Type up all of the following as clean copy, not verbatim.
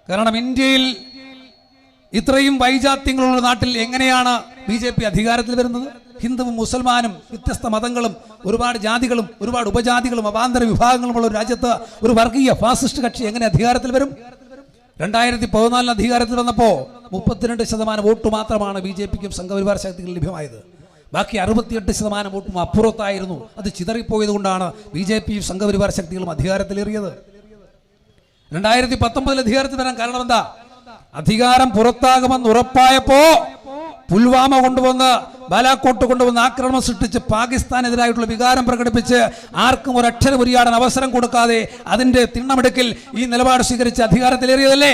കാരണം ഇന്ത്യയിൽ ഇത്രയും വൈജാത്യങ്ങളുള്ള നാട്ടിൽ എങ്ങനെയാണ് BJP അധികാരത്തിൽ വരുന്നത്? ഹിന്ദുവും മുസൽമാനും വ്യത്യസ്ത മതങ്ങളും ഒരുപാട് ജാതികളും ഒരുപാട് ഉപജാതികളും അവാന്തര വിഭാഗങ്ങളുമുള്ള ഒരു രാജ്യത്ത് ഒരു വർഗീയ ഫാസിസ്റ്റ് കക്ഷി എങ്ങനെ അധികാരത്തിൽ വരും? 2014 അധികാരത്തിൽ വന്നപ്പോൾ 32% വോട്ട് മാത്രമാണ് BJPക്കും സംഘപരിവാർ ശക്തികൾ ലഭ്യമായത്. ബാക്കി 68% വോട്ടും അപ്പുറത്തായിരുന്നു. അത് ചിതറിപ്പോയത് കൊണ്ടാണ് BJPയും സംഘപരിവാർ ശക്തികളും അധികാരത്തിലേറിയത്. 2019 അധികാരത്തിൽ വരാൻ കാരണം എന്താ? അധികാരം പുറത്താകുമെന്ന് ഉറപ്പായപ്പോ പുൽവാമ കൊണ്ടുവന്ന് ബാലാക്കോട്ട് കൊണ്ടുവന്ന് ആക്രമണം സൃഷ്ടിച്ച് പാകിസ്ഥാനെതിരായിട്ടുള്ള വികാരം പ്രകടിപ്പിച്ച് ആർക്കും ഒരക്ഷരം ഉരിയാടാൻ അവസരം കൊടുക്കാതെ അതിന്റെ തിണ്ണമെടുക്കിൽ ഈ നിലപാട് സ്വീകരിച്ച് അധികാരത്തിലേറിയതല്ലേ?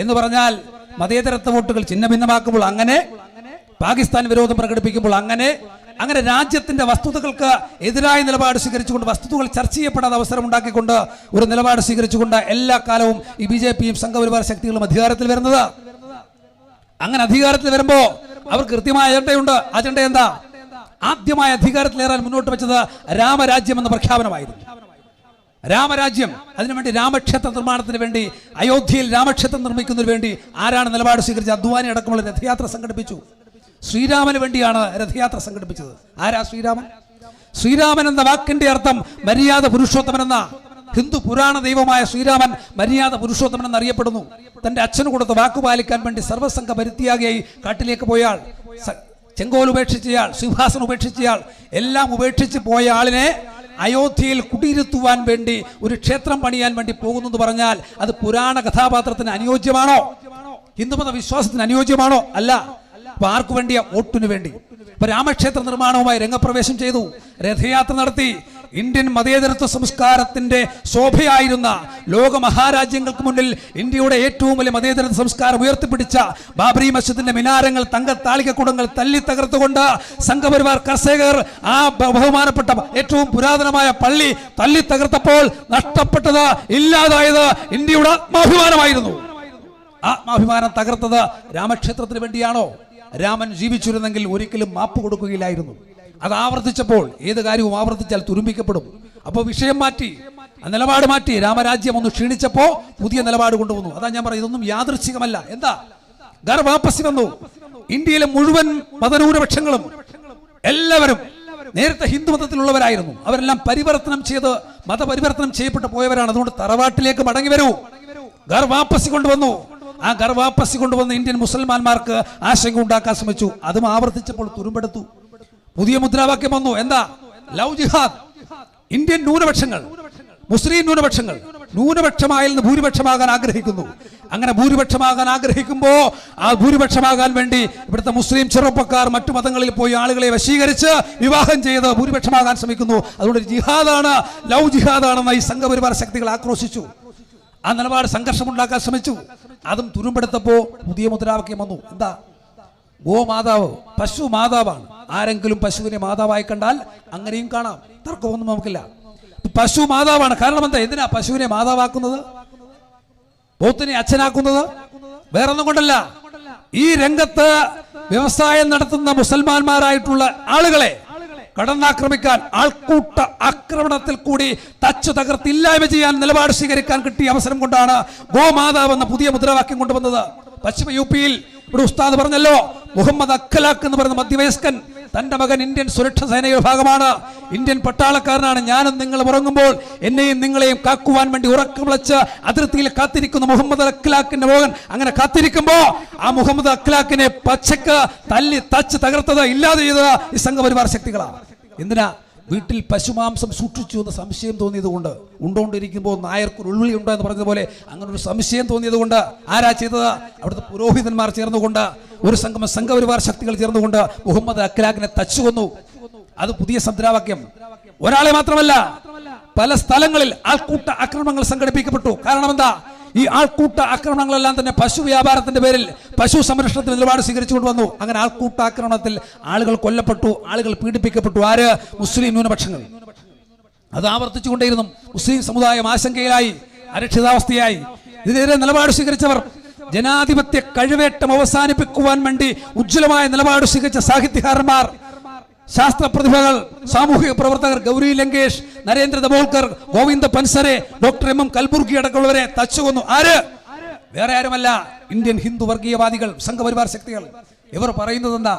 എന്ന് പറഞ്ഞാൽ മതേതരത്വ വോട്ടുകൾ ചിഹ്ന ഭിന്നമാക്കുമ്പോൾ അങ്ങനെ, പാകിസ്ഥാൻ വിരോധം പ്രകടിപ്പിക്കുമ്പോൾ അങ്ങനെ രാജ്യത്തിന്റെ വസ്തുതകൾക്ക് എതിരായ നിലപാട് സ്വീകരിച്ചുകൊണ്ട് വസ്തുതകൾ ചർച്ച ചെയ്യപ്പെടാതെ അവസരം ഉണ്ടാക്കിക്കൊണ്ട് ഒരു നിലപാട് സ്വീകരിച്ചുകൊണ്ട് എല്ലാ കാലവും ഈ BJPയും സംഘപരിവാർ ശക്തികളും അധികാരത്തിൽ വരുന്നത്. അങ്ങനെ അധികാരത്തിൽ വരുമ്പോ അവർക്ക് കൃത്യമായ അജണ്ടയുണ്ട്. അജണ്ട എന്താ? ആദ്യമായി അധികാരത്തിലേറാൻ മുന്നോട്ട് വെച്ചത് രാമരാജ്യം എന്ന പ്രഖ്യാപനമായിരുന്നു. രാമരാജ്യം, അതിനുവേണ്ടി രാമക്ഷേത്ര നിർമ്മാണത്തിന് വേണ്ടി അയോധ്യയിൽ രാമക്ഷേത്രം നിർമ്മിക്കുന്നതിന് വേണ്ടി ആരാണ് നിലപാട് സ്വീകരിച്ചത്? അദ്വാനി അടക്കമുള്ള രഥയാത്ര സംഘടിപ്പിച്ചു. ശ്രീരാമന് വേണ്ടിയാണ് രഥയാത്ര സംഘടിപ്പിച്ചത്. ആരാ ശ്രീരാമൻ? ശ്രീരാമൻ എന്ന വാക്കിന്റെ അർത്ഥം മര്യാദ പുരുഷോത്തമൻ എന്ന. ഹിന്ദു പുരാണ ദൈവമായ ശ്രീരാമൻ മര്യാദ പുരുഷോത്തമൻ എന്നറിയപ്പെടുന്നു. തന്റെ അച്ഛന് കൊടുത്ത വാക്കു പാലിക്കാൻ വേണ്ടി സർവ്വസംഘ പരിത്യാഗിയായി കാട്ടിലേക്ക് പോയാൾ, ചെങ്കോൽ ഉപേക്ഷിച്ചയാൾ, സിംഹാസനം ഉപേക്ഷിച്ചയാൾ, എല്ലാം ഉപേക്ഷിച്ച് പോയ ആളിനെ അയോധ്യയിൽ കുടിയിരുത്തുവാൻ വേണ്ടി ഒരു ക്ഷേത്രം പണിയാൻ വേണ്ടി പോകുന്നു എന്ന് പറഞ്ഞാൽ അത് പുരാണ കഥാപാത്രത്തിന് അനുയോജ്യമാണോ? ഹിന്ദുമത വിശ്വാസത്തിന് അനുയോജ്യമാണോ? അല്ല. അപ്പൊ ആർക്കു വേണ്ടിയ? വോട്ടിനു വേണ്ടി. ഇപ്പൊ രാമക്ഷേത്ര നിർമ്മാണവുമായി രംഗപ്രവേശം ചെയ്തു, രഥയാത്ര നടത്തി. ഇന്ത്യൻ മതേതരത്വ സംസ്കാരത്തിന്റെ ശോഭയായിരുന്ന ലോക മഹാരാജ്യങ്ങൾക്ക് മുന്നിൽ ഇന്ത്യയുടെ ഏറ്റവും വലിയ മതേതരത്വ സംസ്കാരം ഉയർത്തിപ്പിടിച്ച ബാബറി മസ്ജിദിന്റെ മിനാരങ്ങൾ, തങ്കത്താളികക്കുടങ്ങൾ തല്ലി തകർത്തുകൊണ്ട് സംഘപരിവാർ കർഷകർ ആ ബഹുമാനപ്പെട്ട ഏറ്റവും പുരാതനമായ പള്ളി തല്ലി തകർത്തപ്പോൾ നഷ്ടപ്പെട്ടത്, ഇല്ലാതായത് ഇന്ത്യയുടെ ആത്മാഭിമാനമായിരുന്നു. ആത്മാഭിമാനം തകർത്തത് രാമക്ഷേത്രത്തിന് വേണ്ടിയാണോ? രാമൻ ജീവിച്ചിരുന്നെങ്കിൽ ഒരിക്കലും മാപ്പ് കൊടുക്കുകയില്ലായിരുന്നു. അത് ആവർത്തിച്ചപ്പോൾ ഏത് കാര്യവും ആവർത്തിച്ചാൽ തുരുമ്പിക്കപ്പെടും. അപ്പോൾ വിഷയം മാറ്റി, നിലപാട് മാറ്റി. രാമരാജ്യം ഒന്ന് ക്ഷീണിച്ചപ്പോ പുതിയ നിലപാട് കൊണ്ടുവന്നു. അതാ ഞാൻ പറയുന്നത്, ഇതൊന്നും യാദൃച്ഛികമല്ല. എന്താ? ഗർഭാപ്പസി വന്നു. ഇന്ത്യയിലെ മുഴുവൻ മതന്യൂനപക്ഷങ്ങളും എല്ലാവരും നേരത്തെ ഹിന്ദു മതത്തിലുള്ളവരായിരുന്നു. അവരെല്ലാം പരിവർത്തനം ചെയ്ത് മതപരിവർത്തനം ചെയ്യപ്പെട്ടു പോയവരാണ്. അതുകൊണ്ട് തറവാട്ടിലേക്ക് മടങ്ങി വരൂ. ഗർഭാപ്പസി കൊണ്ടുവന്നു. ആ ഗർഭാപ്പസി കൊണ്ടുവന്ന് ഇന്ത്യൻ മുസൽമാന്മാർക്ക് ആശങ്ക ഉണ്ടാക്കാൻ ശ്രമിച്ചു. അതും ആവർത്തിച്ചപ്പോൾ തുരുമ്പെടുത്തു. പുതിയ മുദ്രാവാക്യം വന്നു. എന്താ? ലവ് ജിഹാദ്. ഇന്ത്യൻ ന്യൂനപക്ഷങ്ങൾ, മുസ്ലിം ന്യൂനപക്ഷങ്ങൾ ന്യൂനപക്ഷമായിൽ നിന്ന് ഭൂരിപക്ഷമാകാൻ ആഗ്രഹിക്കുന്നു. അങ്ങനെ ഭൂരിപക്ഷമാകാൻ ആഗ്രഹിക്കുമ്പോ ആ ഭൂരിപക്ഷമാകാൻ വേണ്ടി ഇവിടുത്തെ മുസ്ലിം ചെറുപ്പക്കാർ മറ്റു മതങ്ങളിൽ പോയി ആളുകളെ വശീകരിച്ച് വിവാഹം ചെയ്ത് ഭൂരിപക്ഷമാകാൻ ശ്രമിക്കുന്നു. അതുകൊണ്ട് ജിഹാദാണ്, ലവ് ജിഹാദാണെന്ന് ഈ സംഘപരിവാർ ശക്തികൾ ആക്രോശിച്ചു. ആ നിലപാട് സംഘർഷമുണ്ടാക്കാൻ ശ്രമിച്ചു. അതും തുരുമ്പെടുത്തപ്പോ പുതിയ മുദ്രാവാക്യം വന്നു. എന്താ? ഗോമാതാവ്, പശു മാതാവാണ്. ആരെങ്കിലും പശുവിനെ മാതാവായി കണ്ടാൽ അങ്ങനെയും കാണാം, തർക്കമൊന്നും നമുക്കില്ല. പശു മാതാവാണ്. കാരണം എന്താ? എന്തിനാ പശുവിനെ മാതാവാക്കുന്നത്, പോത്തിനെ അച്ഛനാക്കുന്നത്? വേറൊന്നും കൊണ്ടല്ല. ഈ രംഗത്ത് വ്യവസായം നടത്തുന്ന മുസൽമാന്മാരായിട്ടുള്ള ആളുകളെ കടന്നാക്രമിക്കാൻ, ആൾക്കൂട്ട ആക്രമണത്തിൽ കൂടി തച്ചു തകർത്തില്ലായ്മ ചെയ്യാൻ നിലപാട് സ്വീകരിക്കാൻ കിട്ടിയ അവസരം കൊണ്ടാണ് ഗോമാതാവ് എന്ന പുതിയ മുദ്രാവാക്യം കൊണ്ടുവന്നത്. പശ്ചിമ യുപിയിൽ ഇവിടെ ഉസ്താദ് പറഞ്ഞല്ലോ, മുഹമ്മദ് അഖ്ലാഖ് എന്ന് പറയുന്ന മധ്യവയസ്കൻ, തന്റെ മകൻ ഇന്ത്യൻ സുരക്ഷാ സേനയുടെ ഭാഗമാണ്, ഇന്ത്യൻ പട്ടാളക്കാരനാണ്. ഞാനും നിങ്ങൾ ഉറങ്ങുമ്പോൾ എന്നെയും നിങ്ങളെയും കാക്കുവാൻ വേണ്ടി ഉറക്കം വിളിച്ച് അതിർത്തിയിൽ കാത്തിരിക്കുന്ന മുഹമ്മദ് അഖ്ലാഖിന്റെ മകൻ. അങ്ങനെ കാത്തിരിക്കുമ്പോ ആ മുഹമ്മദ് അഖ്ലാഖിനെ പച്ചക്ക് തല്ലി തച്ച് തകർത്തത്, ഇല്ലാതെ ചെയ്തത് ഈ സംഘപരിവാർ ശക്തികളാണ്. എന്തിനാ? വീട്ടിൽ പശുമാംസം സൂക്ഷിച്ചു എന്ന് സംശയം തോന്നിയത് കൊണ്ട്. ഉണ്ടോണ്ടിരിക്കുമ്പോൾ നായർക്കൊരു ഉൾവിളി ഉണ്ടോ എന്ന് പറഞ്ഞതുപോലെ അങ്ങനെ ഒരു സംശയം തോന്നിയത് കൊണ്ട് ആരാ ചെയ്തത്? അവിടുത്തെ പുരോഹിതന്മാർ ചേർന്നുകൊണ്ട്, ഒരു സംഘം സംഘപരിവാർ ശക്തികൾ ചേർന്നുകൊണ്ട് മുഹമ്മദ് അഖ്ലാഖിനെ തച്ചു കൊന്നു. അത് പുതിയ മുദ്രാവാക്യം. ഒരാളെ മാത്രമല്ല, പല സ്ഥലങ്ങളിൽ ആൾക്കൂട്ട ആക്രമണങ്ങൾ സംഘടിപ്പിക്കപ്പെട്ടു. കാരണം എന്താ? ഈ ആൾക്കൂട്ട ആക്രമണങ്ങളെല്ലാം തന്നെ പശു വ്യാപാരത്തിന്റെ പേരിൽ പശു സംരക്ഷണത്തിന് നിലപാട് സ്വീകരിച്ചുകൊണ്ട് വന്നു. അങ്ങനെ ആൾക്കൂട്ട ആക്രമണത്തിൽ ആളുകൾ കൊല്ലപ്പെട്ടു, ആളുകൾ പീഡിപ്പിക്കപ്പെട്ടു. ആര്? മുസ്ലിം ന്യൂനപക്ഷങ്ങൾ. അത് ആവർത്തിച്ചുകൊണ്ടേയിരുന്നു. മുസ്ലിം സമുദായം ആശങ്കയിലായി, അരക്ഷിതാവസ്ഥയായി. ഇതിനെതിരെ നിലപാട് സ്വീകരിച്ചവർ, ജനാധിപത്യ കഴിവേട്ടം അവസാനിപ്പിക്കുവാൻ വേണ്ടി ഉജ്ജ്വലമായ നിലപാട് സ്വീകരിച്ച സാഹിത്യകാരന്മാർ, ശാസ്ത്ര പ്രതിഭകൾ, സാമൂഹിക പ്രവർത്തകർ, ഗൗരി ലങ്കേഷ്, നരേന്ദ്ര ദബോൾക്കർ, ഗോവിന്ദ പൻസരെ, ഡോക്ടർ MM കൽബുർഗി അടക്കമുള്ളവരെ തച്ചുകൊന്നു. ആര്? വേറെ ആരുമല്ല, ഇന്ത്യൻ ഹിന്ദു വർഗീയവാദികൾ, സംഘപരിവാർ ശക്തികൾ. ഇവർ പറയുന്നത് എന്താ?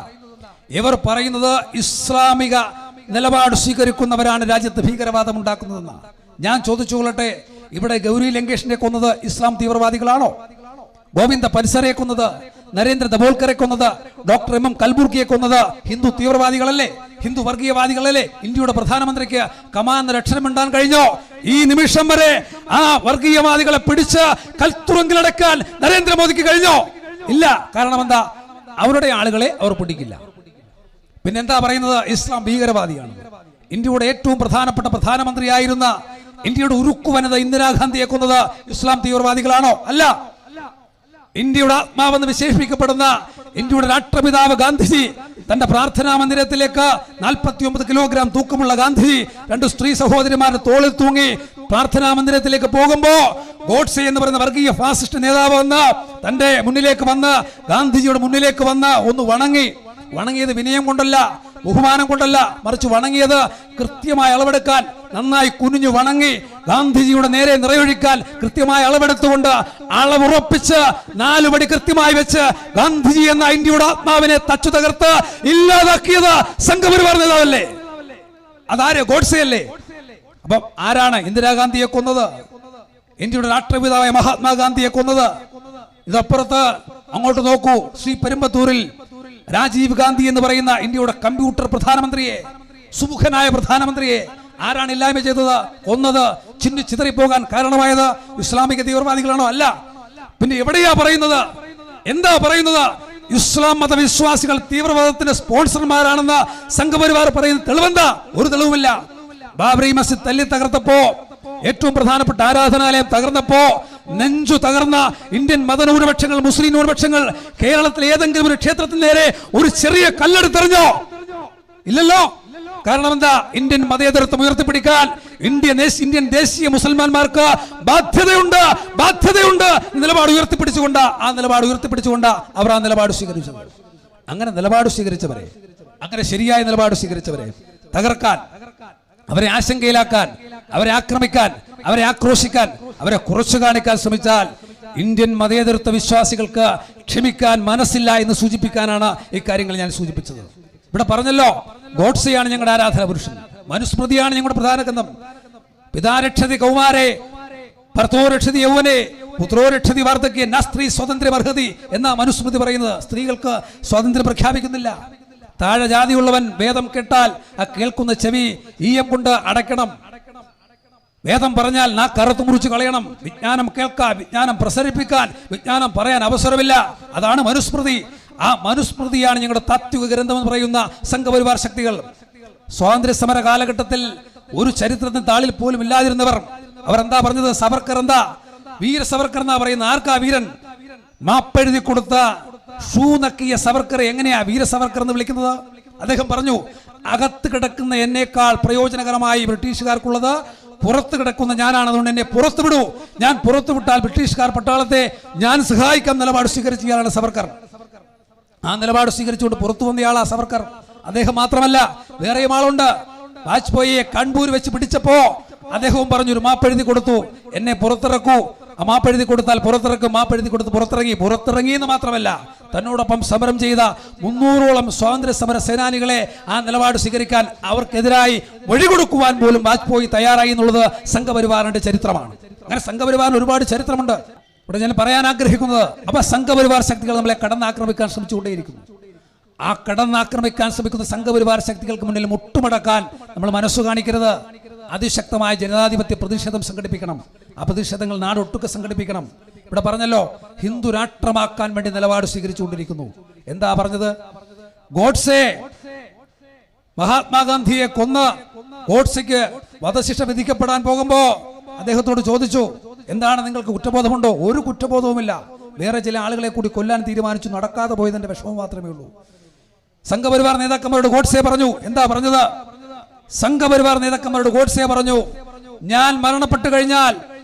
ഇവർ പറയുന്നത് ഇസ്ലാമിക നിലപാട് സ്വീകരിക്കുന്നവരാണ് രാജ്യത്ത് ഭീകരവാദം ഉണ്ടാക്കുന്നതെന്ന്. ഞാൻ ചോദിച്ചുകൊള്ളട്ടെ, ഇവിടെ ഗൗരി ലങ്കേഷിനെ കൊന്നത് ഇസ്ലാം തീവ്രവാദികളാണോ? ഗോവിന്ദ പൻസരെ കൊന്നത്, നരേന്ദ്ര ദബോൾക്കറെ കൊന്നത്, ഡോക്ടർ എം കൽബുർഗിയെ കൊന്നത് ഹിന്ദു തീവ്രവാദികളല്ലേ? ഹിന്ദു വർഗീയവാദികളല്ലേ? ഇന്ത്യയുടെ പ്രധാനമന്ത്രിക്ക് കമാന്ന് രക്ഷണമിണ്ടാൻ കഴിഞ്ഞോ? ഈ നിമിഷം വരെ ആ വർഗീയവാദികളെ പിടിച്ച് കൽത്തുറങ്കിലടക്കാൻ നരേന്ദ്രമോദിക്ക് കഴിഞ്ഞോ? ഇല്ല. കാരണം എന്താ? അവരുടെ ആളുകളെ അവർ പിടിക്കില്ല. പിന്നെന്താ പറയുന്നത്? ഇസ്ലാം ഭീകരവാദിയാണ്. ഇന്ത്യയുടെ ഏറ്റവും പ്രധാനപ്പെട്ട പ്രധാനമന്ത്രിയായിരുന്ന ഇന്ത്യയുടെ ഉരുക്കു വനിത ഇന്ദിരാഗാന്ധിയെ കൊന്നത് ഇസ്ലാം തീവ്രവാദികളാണോ? അല്ല. ഇന്ത്യയുടെ ആത്മാവെന്ന് വിശേഷിപ്പിക്കപ്പെടുന്ന ഇന്ത്യയുടെ രാഷ്ട്രപിതാവ് ഗാന്ധിജി തന്റെ പ്രാർത്ഥനാ മന്ദിരത്തിലേക്ക് 49 കിലോഗ്രാം തൂക്കമുള്ള ഗാന്ധിജി 2 സ്ത്രീ സഹോദരിമാരുടെ തോളിൽ തൂങ്ങി പ്രാർത്ഥനാ മന്ദിരത്തിലേക്ക് പോകുമ്പോ ഗോഡ്സെ എന്ന് പറയുന്ന വർഗീയ ഫാസിസ്റ്റ് നേതാവ് വന്ന് തന്റെ മുന്നിലേക്ക് വന്ന് ഗാന്ധിജിയുടെ മുന്നിലേക്ക് വന്ന് ഒന്ന് വണങ്ങി. വണങ്ങിയത് വിനയം കൊണ്ടല്ല, ബഹുമാനം കൊണ്ടല്ല, മറിച്ച് വണങ്ങിയത് കൃത്യമായ അളവെടുക്കാൻ, നന്നായി കുനിഞ്ഞു വണങ്ങി ഗാന്ധിജിയുടെ നേരെ നിറയൊഴിക്കാൻ കൃത്യമായ അളവെടുത്തുകൊണ്ട് അളവുറപ്പിച്ച് 4 പടി കൃത്യമായി വെച്ച് ഗാന്ധിജി എന്ന ഇന്ത്യയുടെ ആത്മാവിനെ തച്ചു തകർത്ത് ഇല്ലാതാക്കിയത് സംഘപരിവാർ നേതാവല്ലേ? അതാര്? ഗോഡ്സെ അല്ലേ? അപ്പം ആരാണ് ഇന്ദിരാഗാന്ധിയെ കൊന്നത്? ഇന്ത്യയുടെ രാഷ്ട്രപിതാവായ മഹാത്മാഗാന്ധിയെ കൊന്നത്. ഇതപ്പുറത്ത് അങ്ങോട്ട് നോക്കൂ, ശ്രീ പെരുമ്പത്തൂരിൽ രാജീവ് ഗാന്ധി എന്ന് പറയുന്ന ഇന്ത്യയുടെ കമ്പ്യൂട്ടർ പ്രധാനമന്ത്രിയെ, സുമുഖനായ പ്രധാനമന്ത്രിയെ ആരാണ് ഇല്ലായ്മ ചെയ്തത്? കൊന്നത്, ചിതറിപ്പോകാൻ കാരണമായത് ഇസ്ലാമിക തീവ്രവാദികളാണോ? അല്ല. പിന്നെ എവിടെയാ പറയുന്നത്? എന്താ പറയുന്നത്? ഇസ്ലാം മതവിശ്വാസികൾ തീവ്രവാദത്തിന്റെ സ്പോൺസർമാരാണെന്ന് സംഘപരിവാർ പറയുന്ന തെളിവെന്താ? ഒരു തെളിവുമില്ല. ബാബറി മസ്ജിദ് തല്ലി തകർത്തപ്പോ, ഏറ്റവും പ്രധാനപ്പെട്ട ആരാധനാലയം തകർന്നപ്പോ നെഞ്ചു തകർന്ന ഇന്ത്യൻ മതന്യൂനപക്ഷങ്ങൾ, മുസ്ലിം ന്യൂനപക്ഷങ്ങൾ കേരളത്തിലെ ഏതെങ്കിലും ഒരു ക്ഷേത്രത്തിന് നേരെ ഒരു ചെറിയ കല്ലെടുത്തെറിഞ്ഞോ? ഇല്ലല്ലോ. കാരണം എന്താ? ഇന്ത്യൻ മതേതരത്വം ഉയർത്തിപ്പിടിക്കാൻ ഇന്ത്യൻ ദേശീയ മുസൽമാന്മാർക്ക് ബാധ്യതയുണ്ട് നിലപാട് ഉയർത്തിപ്പിടിച്ചുകൊണ്ട് അവർ ആ നിലപാട് സ്വീകരിച്ചത്. അങ്ങനെ നിലപാട് സ്വീകരിച്ചവരെ, അങ്ങനെ ശരിയായ നിലപാട് സ്വീകരിച്ചവരെ തകർക്കാൻ, അവരെ ആശങ്കയിലാക്കാൻ, അവരെ ആക്രമിക്കാൻ, അവരെ ആക്രോശിക്കാൻ, അവരെ കുറച്ചു കാണിക്കാൻ ശ്രമിച്ചാൽ ഇന്ത്യൻ മതേതരത്വ വിശ്വാസികൾക്ക് ക്ഷമിക്കാൻ മനസ്സില്ല എന്ന് സൂചിപ്പിക്കാനാണ് ഇക്കാര്യങ്ങൾ ഞാൻ സൂചിപ്പിച്ചത്. ഇവിടെ പറഞ്ഞല്ലോ, ഗോഡ്സെയാണ് ഞങ്ങളുടെ ആരാധന പുരുഷൻ, മനുസ്മൃതിയാണ് ഞങ്ങളുടെ പ്രധാന ഗ്രന്ഥം. പിതാരക്ഷതി കൗമാരെ ഭർത്തോരക്ഷതി യൗവനെ പുത്രോരക്ഷതി വാർദ്ധക്യ ന സ്ത്രീ സ്വാതന്ത്ര്യം അർഹതി എന്ന മനുസ്മൃതി പറയുന്നത്. സ്ത്രീകൾക്ക് സ്വാതന്ത്ര്യം പ്രഖ്യാപിക്കുന്നില്ല. താഴെ ജാതിയുള്ളവൻ വേദം കേട്ടാൽ ആ കേൾക്കുന്ന ചെവി ഈയം കൊണ്ട് അടയ്ക്കണം. വേദം പറഞ്ഞാൽ നാ കറുത്തു മുറിച്ച് കളയണം. വിജ്ഞാനം കേൾക്കാൻ, വിജ്ഞാനം പ്രസരിപ്പിക്കാൻ, വിജ്ഞാനം പറയാൻ അവസരമില്ല. അതാണ് മനുസ്മൃതി. ആ മനുസ്മൃതിയാണ് ഞങ്ങളുടെ താത്വിക ഗ്രന്ഥം എന്ന് പറയുന്ന സംഘപരിവാർ ശക്തികൾ. സ്വാതന്ത്ര്യ സമര കാലഘട്ടത്തിൽ ഒരു ചരിത്രത്തിന് താളിൽ പോലും ഇല്ലാതിരുന്നവർ അവരെന്താ പറഞ്ഞത്? സവർക്കർ എന്താ? വീര സവർക്കർ എന്നാ പറയുന്നത്. ആർക്കാ വീരൻ? മാപ്പെഴുതി കൊടുത്ത ഷൂ നക്കിയ സവർക്കറെ എങ്ങനെയാ വീര സവർക്കർ എന്ന് വിളിക്കുന്നത്? അദ്ദേഹം പറഞ്ഞു, അകത്ത് കിടക്കുന്ന എന്നേക്കാൾ പ്രയോജനകരമായി ബ്രിട്ടീഷുകാർക്കുള്ളത് പുറത്ത് കിടക്കുന്ന ഞാനാണ്, അതുകൊണ്ട് എന്നെ പുറത്തു വിടൂ. ഞാൻ പുറത്തു വിട്ടാൽ ബ്രിട്ടീഷുകാർ പട്ടാളത്തെ ഞാൻ സഹായിക്കാൻ നിലപാട് സ്വീകരിച്ചയാളാണ് സവർക്കർ. ആ നിലപാട് സ്വീകരിച്ചുകൊണ്ട് പുറത്തു വന്നയാളാ സവർക്കർ. അദ്ദേഹം മാത്രമല്ല, വേറെയും ആളുണ്ട്. വാജ്പേയിയെ കൺപൂർ വെച്ച് പിടിച്ചപ്പോ അദ്ദേഹവും പറഞ്ഞു, ഒരു മാപ്പെഴുതി കൊടുത്തു, എന്നെ പുറത്തിറക്കൂ. ആ മാപ്പെഴുതി കൊടുത്താൽ പുറത്തിറക്കും. മാപ്പെഴുതി കൊടുത്ത് പുറത്തിറങ്ങി എന്ന് മാത്രമല്ല, തന്നോടൊപ്പം സമരം ചെയ്ത 300ഓളം സ്വാതന്ത്ര്യ സമര സേനാനികളെ ആ നിലപാട് സ്വീകരിക്കാൻ, അവർക്കെതിരായി വഴികൊടുക്കുവാൻ പോലും വാജ്പേയി തയ്യാറായി എന്നുള്ളത് സംഘപരിവാറിന്റെ ചരിത്രമാണ്. അങ്ങനെ സംഘപരിവാറിന് ഒരുപാട് ചരിത്രമുണ്ട്. ഇവിടെ ഞാൻ പറയാൻ ആഗ്രഹിക്കുന്നത്, അപ്പൊ സംഘപരിവാർ ശക്തികൾ നമ്മളെ കടന്നാക്രമിക്കാൻ ശ്രമിച്ചുകൊണ്ടേയിരിക്കുന്നു. ആ കടന്നാക്രമിക്കാൻ ശ്രമിക്കുന്ന സംഘപരിവാർ ശക്തികൾക്ക് മുന്നിൽ മുട്ടുമടക്കാൻ നമ്മൾ മനസ്സു കാണിക്കരുത്. അതിശക്തമായ ജനാധിപത്യ പ്രതിഷേധം സംഘടിപ്പിക്കണം. ആ പ്രതിഷേധങ്ങൾ നാടൊട്ടുക്കെ സംഘടിപ്പിക്കണം. ഇവിടെ പറഞ്ഞല്ലോ, ഹിന്ദു രാഷ്ട്രമാക്കാൻ വേണ്ടി നിലപാട് സ്വീകരിച്ചുകൊണ്ടിരിക്കുന്നു. എന്താ പറഞ്ഞത്? ഗോഡ്സെ മഹാത്മാഗാന്ധിയെ കൊന്ന് ഗോഡ്സെക്ക് വധശിക്ഷ വിധിക്കപ്പെടാൻ പോകുമ്പോ അദ്ദേഹത്തോട് ചോദിച്ചു, എന്താണ് നിങ്ങൾക്ക് കുറ്റബോധമുണ്ടോ? ഒരു കുറ്റബോധവുമില്ല. വേറെ ചില ആളുകളെ കൂടി കൊല്ലാൻ തീരുമാനിച്ചു, നടക്കാതെ പോയതിന്റെ വിഷമം മാത്രമേ ഉള്ളൂ. സംഘപരിവാർ നേതാക്കന്മാരോട് ഗോഡ്സെ പറഞ്ഞു. എന്താ പറഞ്ഞത്? സംഘപരിവാർ നേതാക്കന്മാരോട് ഗോഡ്സെ പറഞ്ഞു, ഞാൻ മരണപ്പെട്ടു കഴിഞ്ഞാൽ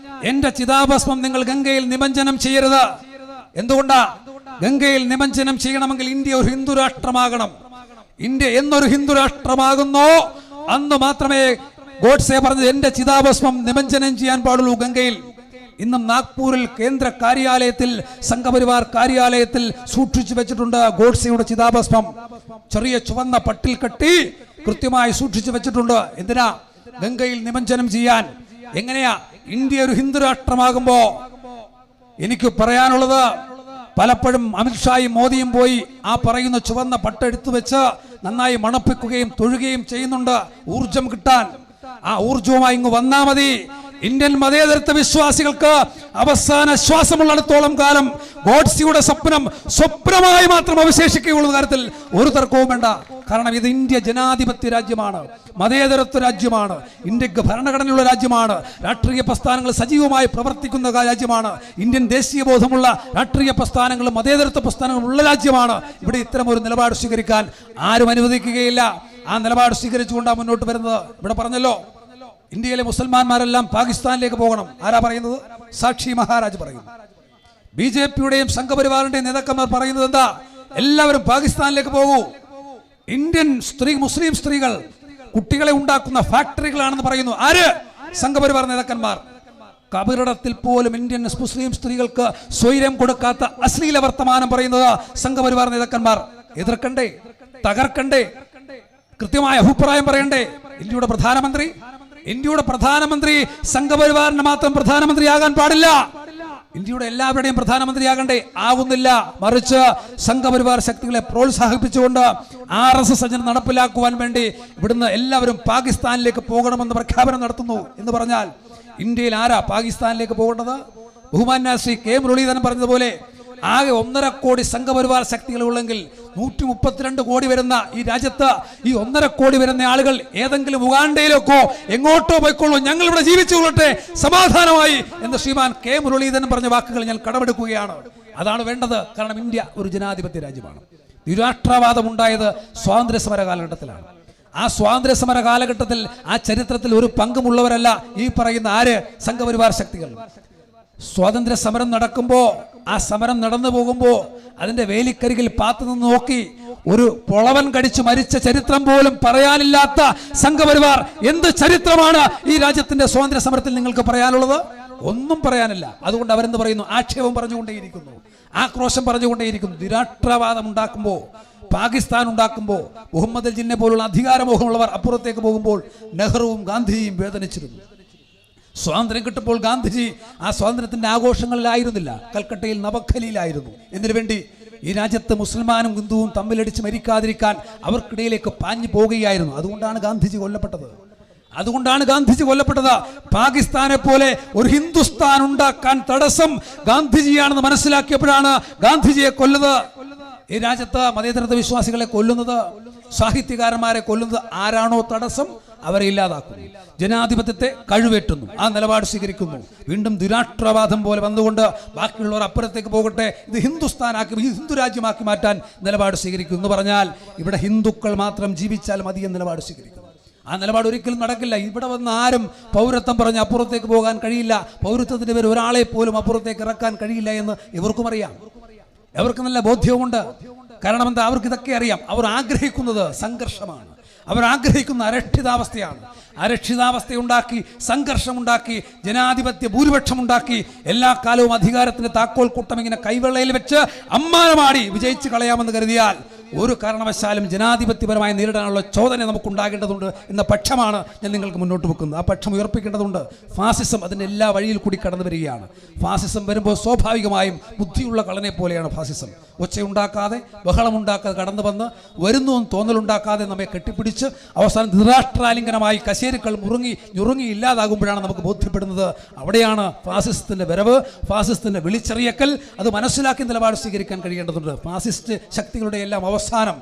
എന്റെ ചിതാഭസ്മം നിങ്ങൾ ഗംഗയിൽ നിമഞ്ജനം ചെയ്യരുത്. എന്തുകൊണ്ടാ? ഗംഗയിൽ നിമഞ്ജനം ചെയ്യണമെങ്കിൽ ഇന്ത്യ ഒരു ഹിന്ദു രാഷ്ട്രമാകണം. ഇന്ത്യ എന്നൊരു ഹിന്ദു രാഷ്ട്രമാകുന്നോ അന്ന് മാത്രമേ ഗോഡ്സെ പറഞ്ഞത് എന്റെ ചിതാഭസ്മം നിമഞ്ജനം ചെയ്യാൻ പാടുള്ളൂ ഗംഗയിൽ. ഇന്നും നാഗ്പൂരിൽ കേന്ദ്ര കാര്യാലയത്തിൽ സംഘപരിവാർ കാര്യാലയത്തിൽ സൂക്ഷിച്ചു വെച്ചിട്ടുണ്ട് ഗോഡ്സെയുടെ ചിതാഭസ്മം. ചെറിയ ചുവന്ന പട്ടിൽ കെട്ടി കൃത്യമായി സൂക്ഷിച്ചു വെച്ചിട്ടുണ്ട്. എന്തിനാ? ഗംഗയിൽ നിമജ്ജനം ചെയ്യാൻ. എങ്ങനെയാ ഇന്ത്യ ഒരു ഹിന്ദു രാഷ്ട്രമാകുമ്പോ എനിക്ക് പറയാനുള്ളത്, പലപ്പോഴും അമിത്ഷായും മോദിയും പോയി ആ പറയുന്ന ചുവന്ന പട്ടെടുത്തു വെച്ച് നന്നായി മണപ്പിക്കുകയും തൊഴുകയും ചെയ്യുന്നുണ്ട് ഊർജം കിട്ടാൻ. ആ ഊർജവുമായി ഇങ്ങ് വന്നാ മതി. ഇന്ത്യൻ മതേതരത്വ വിശ്വാസികൾക്ക് അവസാന ശ്വാസമുള്ളിടത്തോളം കാലം ഗോഡ്സെയുടെ സ്വപ്നമായി മാത്രം അവശേഷിക്കുകയുള്ള കാര്യത്തിൽ ഒരു തർക്കവും വേണ്ട. കാരണം ഇത് ഇന്ത്യ ജനാധിപത്യ രാജ്യമാണ്, മതേതരത്വ രാജ്യമാണ്, ഇന്ത്യക്ക് ഭരണഘടനയുള്ള രാജ്യമാണ്, രാഷ്ട്രീയ പ്രസ്ഥാനങ്ങൾ സജീവമായി പ്രവർത്തിക്കുന്ന രാജ്യമാണ്, ഇന്ത്യൻ ദേശീയ ബോധമുള്ള രാഷ്ട്രീയ പ്രസ്ഥാനങ്ങളും മതേതരത്വ പ്രസ്ഥാനങ്ങളും ഉള്ള രാജ്യമാണ്. ഇവിടെ ഇത്തരം ഒരു നിലപാട് സ്വീകരിക്കാൻ ആരും അനുവദിക്കുകയില്ല. ആ നിലപാട് സ്വീകരിച്ചുകൊണ്ടാണ് മുന്നോട്ട് വരുന്നത്. ഇവിടെ പറഞ്ഞല്ലോ, ഇന്ത്യയിലെ മുസൽമാന്മാരെല്ലാം പാകിസ്ഥാനിലേക്ക് പോകണം. ആരാ പറയുന്നത്? സാക്ഷി മഹാരാജ് പറയുന്നു. BJPയുടെയും സംഘപരിവാറിന്റെയും നേതാക്കന്മാർ പറയുന്നത് എന്താ? എല്ലാവരും പാകിസ്ഥാനിലേക്ക് പോകൂ. ഇന്ത്യൻ മുസ്ലിം സ്ത്രീകൾ കുട്ടികളെ ഉണ്ടാക്കുന്ന ഫാക്ടറികളാണെന്ന് പറയുന്നു. ആര്? സംഘപരിവാർ നേതാക്കന്മാർ. കബറിടത്തിൽ പോലും ഇന്ത്യൻ മുസ്ലിം സ്ത്രീകൾക്ക് സ്വൈര്യം കൊടുക്കാത്ത അശ്ലീല വർത്തമാനം പറയുന്നത് സംഘപരിവാർ നേതാക്കന്മാർ. എതിർക്കണ്ടേ? തകർക്കണ്ടേ? കൃത്യമായ അഭിപ്രായം പറയണ്ടേ? ഇന്ത്യയുടെ പ്രധാനമന്ത്രി സംഘപരിവാറിന് മാത്രം പ്രധാനമന്ത്രിയാകാൻ പാടില്ല. ഇന്ത്യയുടെ എല്ലാവരുടെയും പ്രധാനമന്ത്രിയാകണ്ടേ? ആകുന്നില്ല. മറിച്ച് സംഘപരിവാർ ശക്തികളെ പ്രോത്സാഹിപ്പിച്ചുകൊണ്ട് RSS അജണ്ട നടപ്പിലാക്കുവാൻ വേണ്ടി ഇവിടുന്ന് എല്ലാവരും പാകിസ്ഥാനിലേക്ക് പോകണമെന്ന് പ്രഖ്യാപനം നടത്തുന്നു. എന്ന് പറഞ്ഞാൽ ഇന്ത്യയിൽ ആരാ പാകിസ്ഥാനിലേക്ക് പോകേണ്ടത്? ബഹുമാന്യ ശ്രീ K. മുരളീധരൻ പറഞ്ഞതുപോലെ ആകെ 1.5 കോടി സംഘപരിവാർ ശക്തികളുള്ളെങ്കിൽ 132 കോടി വരുന്ന ഈ രാജ്യത്ത് ഈ 1.5 കോടി വരുന്ന ആളുകൾ ഏതെങ്കിലും ഉഗാണ്ടയിലേക്കോ എങ്ങോട്ടോ പോയിക്കൊള്ളൂ, ഞങ്ങൾ ഇവിടെ ജീവിച്ചു കൊള്ളട്ടെ സമാധാനമായി എന്ന് ശ്രീമാൻ K. മുരളീധരൻ പറഞ്ഞ വാക്കുകൾ ഞാൻ കടമെടുക്കുകയാണ്. അതാണ് വേണ്ടത്. കാരണം ഇന്ത്യ ഒരു ജനാധിപത്യ രാജ്യമാണ്. നിരാഷ്ട്രവാദം ഉണ്ടായത് സ്വാതന്ത്ര്യ സമര കാലഘട്ടത്തിലാണ്. ആ സ്വാതന്ത്ര്യ സമര കാലഘട്ടത്തിൽ ആ ചരിത്രത്തിൽ ഒരു പങ്കുമുള്ളവരല്ല ഈ പറയുന്ന ആര്? സംഘപരിവാർ ശക്തികൾ. സ്വാതന്ത്ര്യ സമരം നടക്കുമ്പോ, ആ സമരം നടന്നു പോകുമ്പോ അതിന്റെ വേലിക്കരികിൽ പാത്തു നിന്ന് നോക്കി ഒരു പൊളവൻ കടിച്ചു മരിച്ച ചരിത്രം പോലും പറയാനില്ലാത്ത സംഘപരിവാർ എന്ത് ചരിത്രമാണ് ഈ രാജ്യത്തിന്റെ സ്വാതന്ത്ര്യ സമരത്തിൽ നിങ്ങൾക്ക് പറയാനുള്ളത്? ഒന്നും പറയാനില്ല. അതുകൊണ്ട് അവരെന്ത് പറയുന്നു? ആക്ഷേപം പറഞ്ഞുകൊണ്ടേയിരിക്കുന്നു, ആക്രോശം പറഞ്ഞുകൊണ്ടേയിരിക്കുന്നു. നിരാഷ്ട്രവാദം ഉണ്ടാക്കുമ്പോ, പാകിസ്ഥാൻ ഉണ്ടാക്കുമ്പോൾ, മുഹമ്മദ് അൽ ജിന്നെ പോലുള്ള അധികാരമോഹമുള്ളവർ അപ്പുറത്തേക്ക് പോകുമ്പോൾ നെഹ്റുവും ഗാന്ധിജിയും വേദനിച്ചിരുന്നു. സ്വാതന്ത്ര്യം കിട്ടുമ്പോൾ ഗാന്ധിജി ആ സ്വാതന്ത്ര്യത്തിന്റെ ആഘോഷങ്ങളിലായിരുന്നില്ല, കൽക്കട്ടയിൽ നവഖലിയിലായിരുന്നു. എന്തിനു വേണ്ടി? ഈ രാജ്യത്ത് മുസൽമാനും ഹിന്ദുവും തമ്മിലടിച്ച് മരിക്കാതിരിക്കാൻ അവർക്കിടയിലേക്ക് പാഞ്ഞു പോവുകയായിരുന്നു. അതുകൊണ്ടാണ് ഗാന്ധിജി കൊല്ലപ്പെട്ടത്. പാകിസ്ഥാനെ പോലെ ഒരു ഹിന്ദുസ്ഥാൻ ഉണ്ടാക്കാൻ തടസ്സം ഗാന്ധിജിയാണെന്ന് മനസ്സിലാക്കിയപ്പോഴാണ് ഗാന്ധിജിയെ കൊല്ലുന്നത്. ഈ രാജ്യത്ത് മതേതരത്വ വിശ്വാസികളെ കൊല്ലുന്നത്, സാഹിത്യകാരന്മാരെ കൊല്ലുന്നത് ആരാണോ തടസ്സം അവരെ ഇല്ലാതാക്കുന്നു, ജനാധിപത്യത്തെ കഴിവേറ്റുന്നു, ആ നിലപാട് സ്വീകരിക്കുന്നു. വീണ്ടും ദുരാഷ്ട്രവാദം പോലെ വന്നുകൊണ്ട് ബാക്കിയുള്ളവർ അപ്പുറത്തേക്ക് പോകട്ടെ, ഇത് ഹിന്ദുസ്ഥാനാക്കി, ഹിന്ദു രാജ്യമാക്കി മാറ്റാൻ നിലപാട് സ്വീകരിക്കുന്നു. എന്ന് പറഞ്ഞാൽ ഇവിടെ ഹിന്ദുക്കൾ മാത്രം ജീവിച്ചാൽ മതി എന്ന നിലപാട് സ്വീകരിക്കുന്നു. ആ നിലപാട് ഒരിക്കലും നടക്കില്ല. ഇവിടെ വന്ന് ആരും പൗരത്വം പറഞ്ഞ് അപ്പുറത്തേക്ക് പോകാൻ കഴിയില്ല, പൗരത്വത്തിന്റെ പേര് ഒരാളെ പോലും അപ്പുറത്തേക്ക് ഇറക്കാൻ കഴിയില്ല എന്ന് ഇവർക്കും അറിയാം. അവർക്ക് നല്ല ബോധ്യവുമുണ്ട്. കാരണം എന്താ? അവർക്ക് ഇതൊക്കെ അറിയാം. അവർ ആഗ്രഹിക്കുന്നത് സംഘർഷമാണ്, അവർ ആഗ്രഹിക്കുന്ന അരക്ഷിതാവസ്ഥയാണ്. അരക്ഷിതാവസ്ഥയുണ്ടാക്കി, സംഘർഷമുണ്ടാക്കി, ജനാധിപത്യ ഭൂരിപക്ഷമുണ്ടാക്കി എല്ലാ കാലവും അധികാരത്തിന്റെ താക്കോൽ കൂട്ടം ഇങ്ങനെ കൈവെള്ളയിൽ വെച്ച് അമ്മാനമാടി വിജയിച്ച് കളയാമെന്ന് കരുതിയാൽ ഒരു കാരണവശാലും ജനാധിപത്യപരമായി നേരിടാനുള്ള ചോദന നമുക്കുണ്ടാകേണ്ടതുണ്ട് എന്ന പക്ഷമാണ് ഞാൻ നിങ്ങൾക്ക് മുന്നോട്ട് വെക്കുന്നത്. ആ പക്ഷം ഉയർപ്പിക്കേണ്ടതുണ്ട്. ഫാസിസം അതിൻ്റെ എല്ലാ വഴിയിൽ കൂടി കടന്നു വരികയാണ്. ഫാസിസം വരുമ്പോൾ സ്വാഭാവികമായും ബുദ്ധിയുള്ള കള്ളനെ പോലെയാണ് ഫാസിസം. ഒച്ചയുണ്ടാക്കാതെ, ബഹളമുണ്ടാക്കാതെ കടന്നു വന്ന് വരുന്നു എന്ന് തോന്നലുണ്ടാക്കാതെ നമ്മെ കെട്ടിപ്പിടിച്ച് അവസാനം ധിരാഷ്ട്രാലിംഗനമായി കശേരുക്കൾ ഞുറുങ്ങി ഇല്ലാതാകുമ്പോഴാണ് നമുക്ക് ബോധ്യപ്പെടുന്നത്. അവിടെയാണ് ഫാസിസത്തിന്റെ വരവ്, ഫാസിസത്തിന്റെ വിളിച്ചെറിയക്കൽ. അത് മനസ്സിലാക്കി നിലപാട് സ്വീകരിക്കാൻ കഴിയേണ്ടതുണ്ട്. ഫാസിസ്റ്റ് ശക്തികളുടെ എല്ലാം അവസാനം,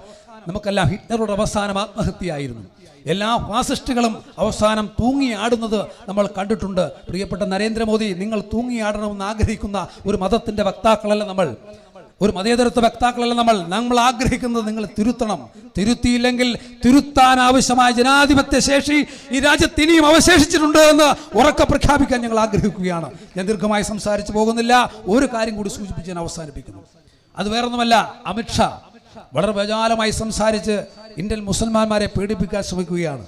നമുക്കെല്ലാം ഹിറ്റ്ലറുടെ അവസാനം ആത്മഹത്യയായിരുന്നു. എല്ലാ ഫാസിസ്റ്റുകളും അവസാനം തൂങ്ങിയാടുന്നത് നമ്മൾ കണ്ടിട്ടുണ്ട്. പ്രിയപ്പെട്ട നരേന്ദ്രമോദി, നിങ്ങൾ തൂങ്ങിയാടണമെന്ന് ആഗ്രഹിക്കുന്ന ഒരു മതത്തിന്റെ വക്താക്കളല്ല നമ്മൾ, ഒരു മതേതരത്വ വക്താക്കളല്ല നമ്മൾ ആഗ്രഹിക്കുന്നത് നിങ്ങൾ തിരുത്തണം. തിരുത്തിയില്ലെങ്കിൽ തിരുത്താൻ ആവശ്യമായ ജനാധിപത്യ ശേഷി ഈ രാജ്യത്ത് ഇനിയും അവശേഷിച്ചിട്ടുണ്ട് എന്ന് ഉറക്കെ പ്രഖ്യാപിക്കാൻ ഞങ്ങൾ ആഗ്രഹിക്കുകയാണ്. ഞാൻ ദീർഘമായി സംസാരിച്ചു പോകുന്നില്ല. ഒരു കാര്യം കൂടി സൂചിപ്പിച്ച് ഞാൻ അവസാനിപ്പിക്കുന്നു. അത് വേറൊന്നുമല്ല, അമിത്ഷാ വളരെ വിശാലമായി സംസാരിച്ച് ഇന്ത്യൻ മുസൽമാന്മാരെ പേടിപ്പിക്കാൻ ശ്രമിക്കുകയാണ്.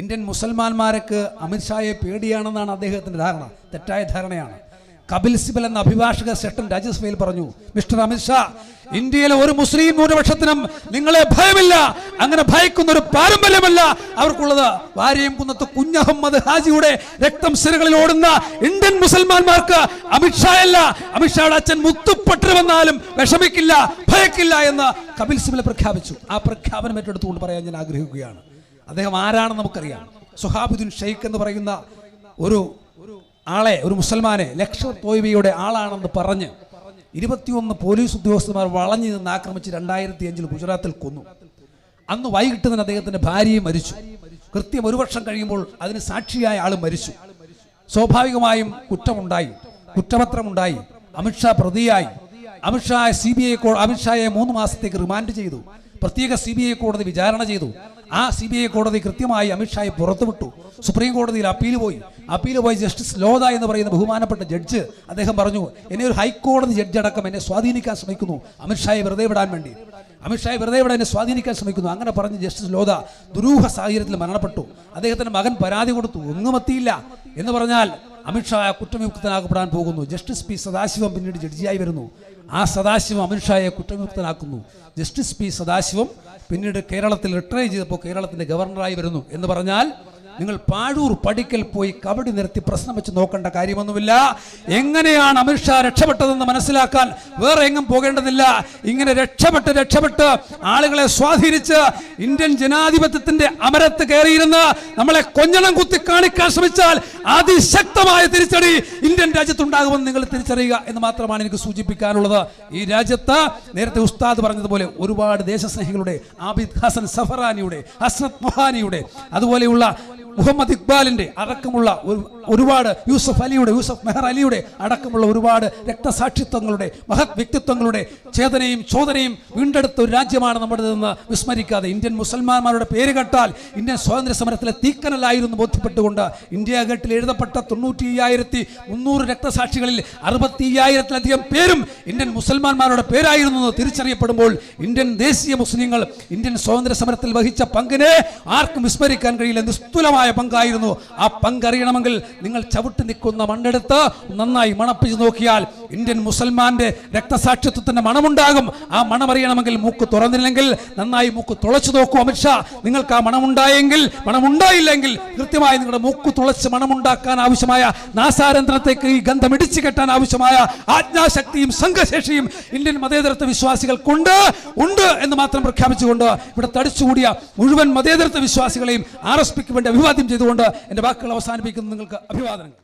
ഇന്ത്യൻ മുസൽമാന്മാർക്ക് അമിത്ഷായെ പേടിയാണെന്നാണ് അദ്ദേഹത്തിന്റെ ധാരണ. തെറ്റായ ധാരണയാണ്. കപിൽ സിബൽ എന്ന അഭിഭാഷക സെഷൻ രാജ്യസഭയിൽ പറഞ്ഞു, മിസ്റ്റർ അമിത്ഷാ, ഇന്ത്യയിലെ ഒരു മുസ്ലിം ന്യൂനപക്ഷത്തിനും നിങ്ങളെ ഭയമില്ല, അങ്ങനെ ഭയക്കുന്ന ഒരു പാരമ്പര്യമല്ല അവർക്കുള്ളത്. വാര്യംകുന്നത്ത് കുഞ്ഞഹമ്മദ് ഹാജിയുടെ രക്തം സിരകളിൽ ഓടുന്ന ഇന്ത്യൻ മുസൽമാന്മാർക്ക് അമിത്ഷായല്ല, അമിത്ഷായുടെ അച്ഛൻ മുത്തുപ്പട്ടർ വന്നാലും വിഷമിക്കില്ല, ഭയക്കില്ല എന്ന് കപിൽ സിബൽ പ്രഖ്യാപിച്ചു. ആ പ്രഖ്യാപനം ഏറ്റെടുത്തുകൊണ്ട് പറയാൻ ഞാൻ ആഗ്രഹിക്കുകയാണ്. അദ്ദേഹം ആരാണെന്ന് നമുക്കറിയാം. സുഹാബുദ്ദീൻ ഷെയ്ഖ് എന്ന് പറയുന്ന ഒരു ആളെ, ഒരു മുസൽമാനെ ലഷ്കർ തോയ്ബയുടെ ആളാണെന്ന് പറഞ്ഞ് 21 പോലീസ് ഉദ്യോഗസ്ഥന്മാർ വളഞ്ഞു നിന്ന് ആക്രമിച്ച് 2005 ഗുജറാത്തിൽ കൊന്നു. അന്ന് വൈകിട്ട് തന്നെ അദ്ദേഹത്തിന്റെ ഭാര്യയും മരിച്ചു. കൃത്യം 1 വർഷം കഴിയുമ്പോൾ അതിന് സാക്ഷിയായ ആളും മരിച്ചു. സ്വാഭാവികമായും കുറ്റമുണ്ടായി, കുറ്റപത്രമുണ്ടായി, അമിത്ഷാ പ്രതിയായി. അമിത്ഷായെ 3 മാസത്തേക്ക് റിമാൻഡ് ചെയ്തു. പ്രത്യേക CBI കോടതി വിചാരണ ചെയ്തു. ആ CBI കോടതി കൃത്യമായി അമിത്ഷായെ പുറത്തുവിട്ടു. സുപ്രീം കോടതിയിൽ അപ്പീൽ പോയി ജസ്റ്റിസ് ലോധ എന്ന് പറയുന്ന ബഹുമാനപ്പെട്ട ജഡ്ജ് അദ്ദേഹം പറഞ്ഞു, എന്നെ ഒരു ഹൈക്കോടതി ജഡ്ജ് അടക്കം എന്നെ സ്വാധീനിക്കാൻ ശ്രമിക്കുന്നു, അമിത്ഷായെ വെറുതെ വിടാൻ വേണ്ടി, അമിത്ഷായെ വെറുതെ വിടാൻ എന്നെ സ്വാധീനിക്കാൻ ശ്രമിക്കുന്നു. അങ്ങനെ പറഞ്ഞ് ജസ്റ്റിസ് ലോധ ദുരൂഹ സാഹചര്യത്തിൽ മരണപ്പെട്ടു. അദ്ദേഹത്തിന്റെ മകൻ പരാതി കൊടുത്തു, ഒന്നും എത്തിയില്ല എന്ന് പറഞ്ഞാൽ അമിത്ഷാ കുറ്റവിമുക്തനാക്കപ്പെടാൻ പോകുന്നു. ജസ്റ്റിസ് പി സദാശിവം പിന്നീട് ജഡ്ജിയായി വരുന്നു. ആ സദാശിവം അമിത്ഷായെ കുറ്റവിമുക്തനാക്കുന്നു. ജസ്റ്റിസ് പി സദാശിവം പിന്നീട് കേരളത്തിൽ റിട്ടയർ ചെയ്തപ്പോൾ കേരളത്തിന്റെ ഗവർണറായി വരുന്നു. എന്ന് പറഞ്ഞാൽ നിങ്ങൾ പാഴൂർ പടിക്കൽ പോയി കബഡി നിരത്തി പ്രശ്നം വെച്ച് നോക്കേണ്ട കാര്യമൊന്നുമില്ല. എങ്ങനെയാണ് അമിത്ഷാ രക്ഷപ്പെട്ടതെന്ന് മനസ്സിലാക്കാൻ വേറെ എങ്ങും പോകേണ്ടതില്ല. ഇങ്ങനെ രക്ഷപ്പെട്ട് ആളുകളെ സ്വാധീനിച്ച് ഇന്ത്യൻ ജനാധിപത്യത്തിന്റെ അമരത്ത് കയറിയിരുന്ന് നമ്മളെ കൊഞ്ഞണം കുത്തി കാണിക്കാൻ ശ്രമിച്ചാൽ അതിശക്തമായ തിരിച്ചടി ഇന്ത്യൻ രാജ്യത്തുണ്ടാകുമെന്ന് നിങ്ങൾ തിരിച്ചറിയുക എന്ന് മാത്രമാണ് എനിക്ക് സൂചിപ്പിക്കാനുള്ളത്. ഈ രാജ്യത്ത് നേരത്തെ ഉസ്താദ് പറഞ്ഞതുപോലെ ഒരുപാട് ദേശസ്നേഹികളുടെ, ആബിദ് ഹസൻ സഫറാനിയുടെ, ഹസ്രത് മൊഹാനിയുടെ, അതുപോലെയുള്ള മുഹമ്മദ് ഇക്ബാലിന്റെ അടക്കമുള്ള ഒരുപാട്, യൂസഫ് മെഹർ അലിയുടെ അടക്കമുള്ള ഒരുപാട് രക്തസാക്ഷിത്വങ്ങളുടെ, മഹത് വ്യക്തിത്വങ്ങളുടെ ചേതനയും ചോദനയും വീണ്ടെടുത്ത ഒരു രാജ്യമാണ് നമ്മുടേതെന്ന് വിസ്മരിക്കാതെ, ഇന്ത്യൻ മുസൽമാന്മാരുടെ പേര് കേട്ടാൽ ഇന്ത്യൻ സ്വാതന്ത്ര്യ സമരത്തിലെ തീക്കനലായിരുന്നു ബോധ്യപ്പെട്ടുകൊണ്ട് ഇന്ത്യ ഗേറ്റിൽ എഴുതപ്പെട്ട 95,300 രക്തസാക്ഷികളിൽ 65,000-ലധികം പേരും ഇന്ത്യൻ മുസൽമാന്മാരുടെ പേരായിരുന്നു തിരിച്ചറിയപ്പെടുമ്പോൾ ഇന്ത്യൻ ദേശീയ മുസ്ലിങ്ങൾ ഇന്ത്യൻ സ്വാതന്ത്ര്യ സമരത്തിൽ വഹിച്ച പങ്കിനെ ആർക്കും വിസ്മരിക്കാൻ കഴിയില്ല. നിസ്തുലമായ പങ്കായിരുന്നു. ആ പങ്കറിയണമെങ്കിൽ നിങ്ങൾ ചവിട്ടി നിൽക്കുന്ന മണ്ണെടുത്ത് നന്നായി മണപ്പിച്ച് നോക്കിയാൽ ഇന്ത്യൻ മുസൽമാന്റെ രക്തസാക്ഷിത്വത്തിന്റെ മണമുണ്ടാകും. ആ മണമറിയണമെങ്കിൽ മൂക്ക് തുറന്നില്ലെങ്കിൽ നന്നായി മൂക്ക് തുളച്ചു നോക്കൂ. അമിത്ഷാ, നിങ്ങൾക്ക് ആ മണമുണ്ടായില്ലെങ്കിൽ കൃത്യമായി നിങ്ങളുടെ മൂക്ക് തുളച്ച് മണമുണ്ടാക്കാൻ ആവശ്യമായ നാസാരന്ധ്രത്തേക്ക് ഈ ഗന്ധം ഇടിച്ചു കെട്ടാൻ ആവശ്യമായ ആജ്ഞാശക്തിയും സംഘശേഷിയും ഇന്ത്യൻ മതേതരത്വ വിശ്വാസികൾക്കുണ്ട് എന്ന് മാത്രം പ്രഖ്യാപിച്ചുകൊണ്ട് ഇവിടെ തടിച്ചുകൂടിയ മുഴുവൻ മതേതരത്വ വിശ്വാസികളെയും RSPക്ക് വേണ്ടി അഭിവാദ്യം ചെയ്തുകൊണ്ട് എൻ്റെ വാക്കുകൾ അവസാനിപ്പിക്കുന്നു. നിങ്ങൾക്ക് അഭിവാദനങ്ങൾ.